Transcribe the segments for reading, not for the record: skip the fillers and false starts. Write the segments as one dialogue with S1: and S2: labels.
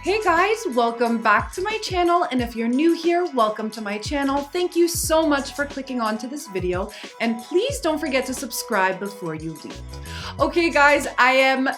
S1: Hey guys, welcome back to my channel, and if you're new here, welcome to my channel. Thank you so much for clicking onto this video, and please don't forget to subscribe before you leave. Okay guys, I am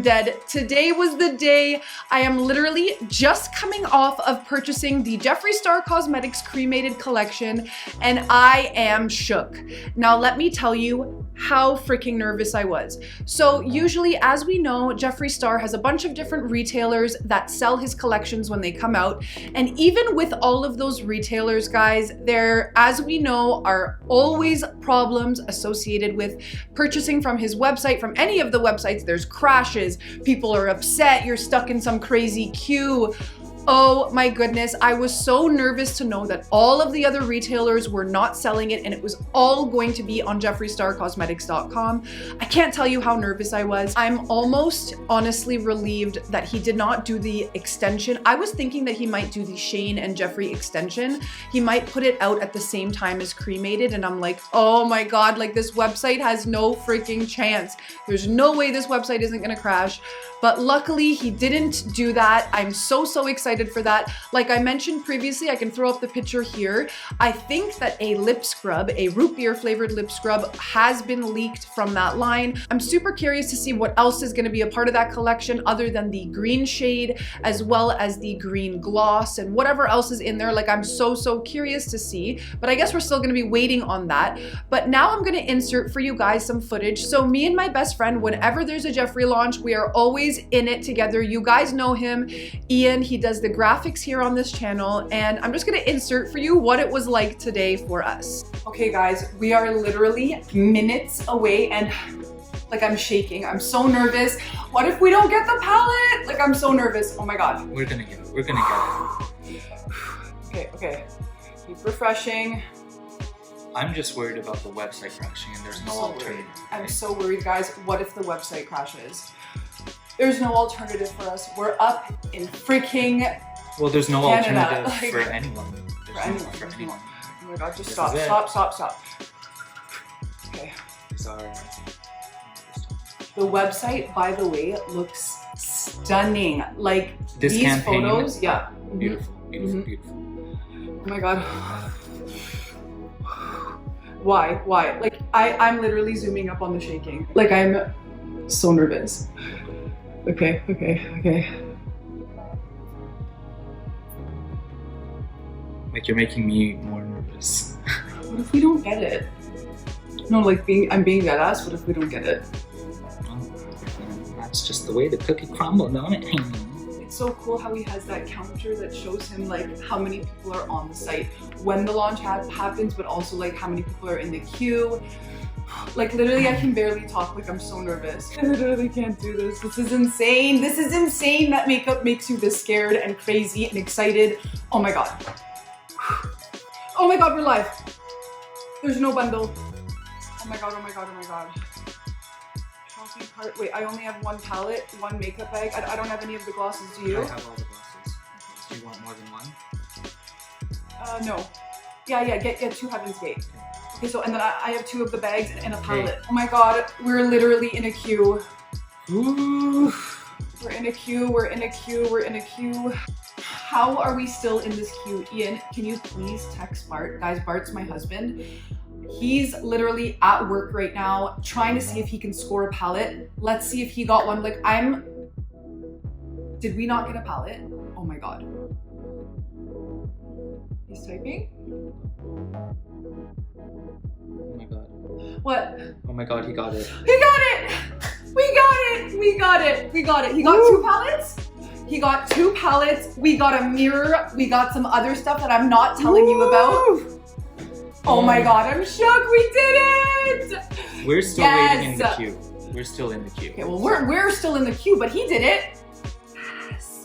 S1: dead. Today was the day. I am literally just coming off of purchasing the Jeffree Star Cosmetics Cremated collection, and I am shook. Now let me tell you how freaking nervous I was. So usually, as we know, Jeffree Star has a bunch of different retailers that sell his collections when they come out. And even with all of those retailers, guys, there, as we know, are always problems associated with purchasing from his website, from any of the websites. There's crashes, people are upset, you're stuck in some crazy queue. Oh my goodness, I was so nervous to know that all of the other retailers were not selling it and it was all going to be on jeffreestarcosmetics.com. I can't tell you how nervous I was. I'm almost honestly relieved that he did not do the extension. I was thinking that he might do the Shane and Jeffree extension. He might put it out at the same time as Cremated, and I'm like, oh my God, like this website has no freaking chance. There's no way this website isn't gonna crash. But luckily he didn't do that. I'm so excited for that. Like I mentioned previously, I can throw up the picture here. I think that a lip scrub, a root beer flavored lip scrub, has been leaked from that line. I'm super curious to see what else is gonna be a part of that collection other than the green shade, as well as the green gloss and whatever else is in there. Like I'm so curious to see, but I guess we're still gonna be waiting on that. But now I'm gonna insert for you guys some footage. So me and my best friend, whenever there's a Jeffree launch, we are always in it together. You guys know him, Ian. He does the graphics here on this channel, and I'm just gonna insert for you what it was like today for us. Okay guys, we are literally minutes away and like I'm shaking. I'm so nervous. What if we don't get the palette? Like I'm so nervous. Oh my God.
S2: We're gonna get it. We're gonna get it.
S1: Okay. Keep refreshing.
S2: I'm just worried about the website crashing and there's no alternative.
S1: I'm so worried, guys. What if the website crashes? There's no alternative for us. We're up in freaking
S2: Well, there's no
S1: Canada.
S2: alternative for anyone.
S1: For anyone. Oh my God, just stop. Okay.
S2: Sorry.
S1: The website, by the way, looks stunning. Like
S2: This
S1: these
S2: campaign,
S1: photos, yeah.
S2: Beautiful.
S1: Oh my God. Why? Like I'm literally zooming up on the shaking. Like I'm so nervous. Okay.
S2: Like you're making me more nervous.
S1: What if we don't get it? No, like I'm being dead ass. What if we don't get it?
S2: That's just the way the cookie crumbled, don't it?
S1: It's so cool how he has that counter that shows him like how many people are on the site when the launch happens, but also like how many people are in the queue. Like literally I can barely talk, like I'm so nervous. I literally can't do this. This is insane. This is insane that makeup makes you this scared and crazy and excited. Oh my God. Oh my God, we're live. There's no bundle. Oh my God. Shopping cart. Wait, I only have one palette, one makeup bag. I don't have any of the glosses, do you?
S2: I have all the glosses. Do you want more than one?
S1: No. Yeah, get 2 Heaven's Gate. Okay, so, and then I have 2 of the bags and a palette. Okay. Oh my God, we're literally in a queue.
S2: Ooh.
S1: We're in a queue. How are we still in this queue? Ian, can you please text Bart? Guys, Bart's my husband. He's literally at work right now trying to see if he can score a palette. Let's see if he got one. Like did we not get a palette? Oh my God. He's typing?
S2: Oh my God.
S1: What?
S2: Oh my God, he got it.
S1: He got it! We got it! He got 2 palettes? He got 2 palettes. We got a mirror. We got some other stuff that I'm not telling you about. Oh my God, I'm shook. We did it!
S2: We're still waiting in the queue. We're still in the queue.
S1: Okay, well, we're still in the queue, but he did it.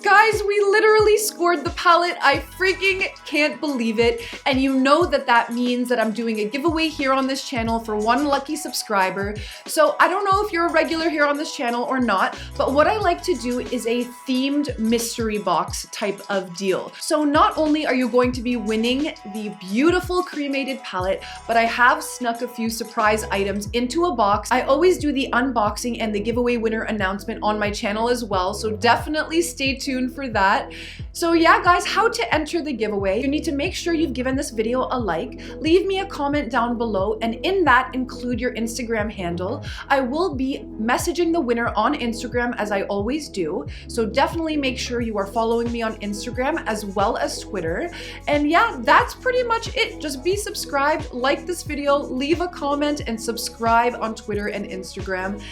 S1: Guys, we literally scored the palette. I freaking can't believe it. And you know that that means that I'm doing a giveaway here on this channel for 1 lucky subscriber. So I don't know if you're a regular here on this channel or not, but what I like to do is a themed mystery box type of deal. So not only are you going to be winning the beautiful Cremated palette, but I have snuck a few surprise items into a box. I always do the unboxing and the giveaway winner announcement on my channel as well. So definitely stay tuned tuned for that. So yeah, guys, how to enter the giveaway. You need to make sure you've given this video a like, leave me a comment down below, and in that include your Instagram handle. I will be messaging the winner on Instagram as I always do. So definitely make sure you are following me on Instagram as well as Twitter. And yeah, that's pretty much it. Just be subscribed, like this video, leave a comment, and subscribe on Twitter and Instagram.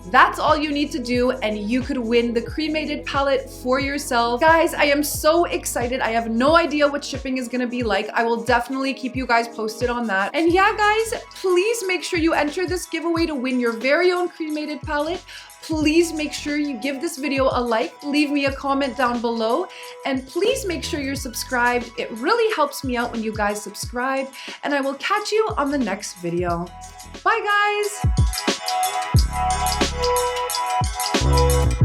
S1: That's all you need to do, and you could win the Cremated palette for yourself. Guys, I am so excited. I have no idea what shipping is gonna be like. I will definitely keep you guys posted on that. And yeah, guys, please make sure you enter this giveaway to win your very own Cremated palette. Please make sure you give this video a like, leave me a comment down below, and please make sure you're subscribed. It really helps me out when you guys subscribe, and I will catch you on the next video. Bye, guys!